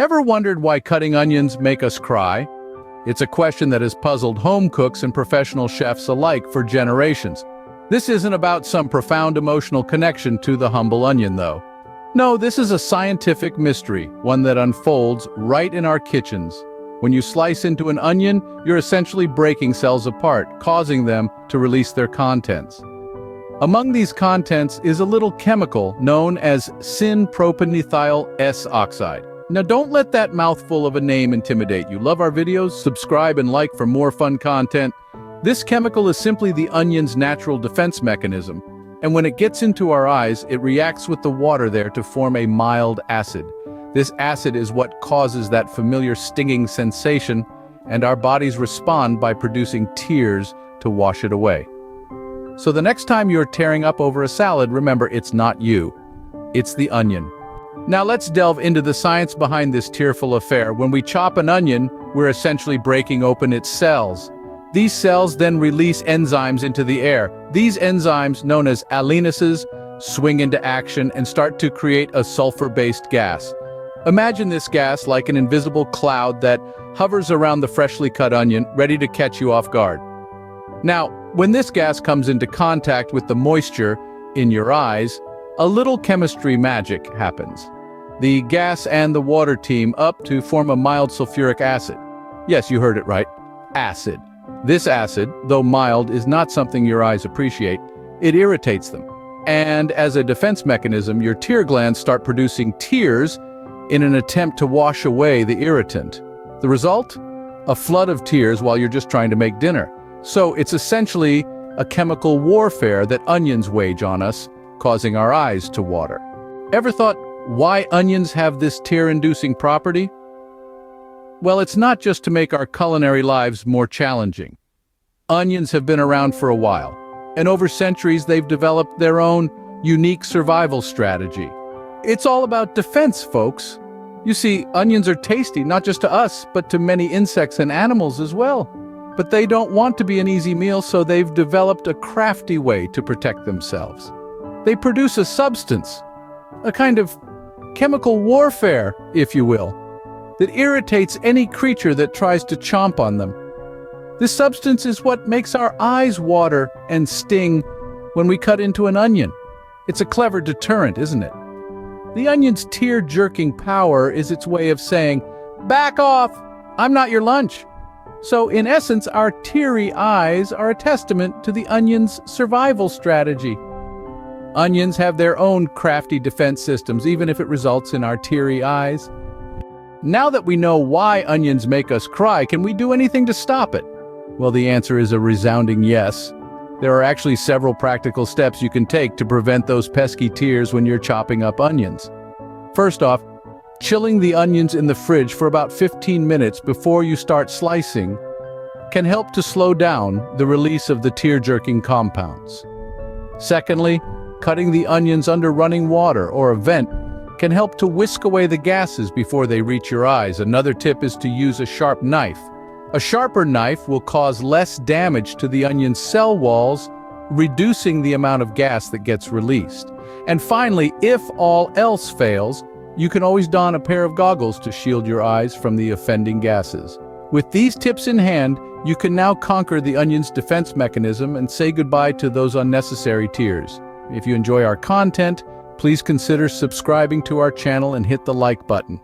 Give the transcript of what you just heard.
Ever wondered why cutting onions make us cry? It's a question that has puzzled home cooks and professional chefs alike for generations. This isn't about some profound emotional connection to the humble onion, though. No, this is a scientific mystery, one that unfolds right in our kitchens. When you slice into an onion, you're essentially breaking cells apart, causing them to release their contents. Among these contents is a little chemical known as syn-propanethyl S-oxide. Now don't let that mouthful of a name intimidate you. Love our videos? Subscribe and like for more fun content. This chemical is simply the onion's natural defense mechanism, and when it gets into our eyes, it reacts with the water there to form a mild acid. This acid is what causes that familiar stinging sensation, and our bodies respond by producing tears to wash it away. So the next time you're tearing up over a salad, remember it's not you, it's the onion. Now let's delve into the science behind this tearful affair. When we chop an onion, we're essentially breaking open its cells. These cells then release enzymes into the air. These enzymes, known as alinases, swing into action and start to create a sulfur-based gas. Imagine this gas like an invisible cloud that hovers around the freshly cut onion, ready to catch you off guard. Now, when this gas comes into contact with the moisture in your eyes, a little chemistry magic happens. The gas and the water team up to form a mild sulfuric acid. Yes, you heard it right, acid. This acid, though mild, is not something your eyes appreciate. It irritates them. And as a defense mechanism, your tear glands start producing tears in an attempt to wash away the irritant. The result? A flood of tears while you're just trying to make dinner. So it's essentially a chemical warfare that onions wage on us, causing our eyes to water. Ever thought why onions have this tear-inducing property? Well, it's not just to make our culinary lives more challenging. Onions have been around for a while, and over centuries they've developed their own unique survival strategy. It's all about defense, folks. You see, onions are tasty, not just to us, but to many insects and animals as well. But they don't want to be an easy meal, so they've developed a crafty way to protect themselves. They produce a substance, a kind of chemical warfare, if you will, that irritates any creature that tries to chomp on them. This substance is what makes our eyes water and sting when we cut into an onion. It's a clever deterrent, isn't it? The onion's tear-jerking power is its way of saying, "Back off! I'm not your lunch." So, in essence, our teary eyes are a testament to the onion's survival strategy. Onions have their own crafty defense systems, even if it results in our teary eyes. Now that we know why onions make us cry, can we do anything to stop it? Well, the answer is a resounding yes. There are actually several practical steps you can take to prevent those pesky tears when you're chopping up onions. First off, chilling the onions in the fridge for about 15 minutes before you start slicing can help to slow down the release of the tear-jerking compounds. Secondly, cutting the onions under running water or a vent can help to whisk away the gases before they reach your eyes. Another tip is to use a sharp knife. A sharper knife will cause less damage to the onion's cell walls, reducing the amount of gas that gets released. And finally, if all else fails, you can always don a pair of goggles to shield your eyes from the offending gases. With these tips in hand, you can now conquer the onion's defense mechanism and say goodbye to those unnecessary tears. If you enjoy our content, please consider subscribing to our channel and hit the like button.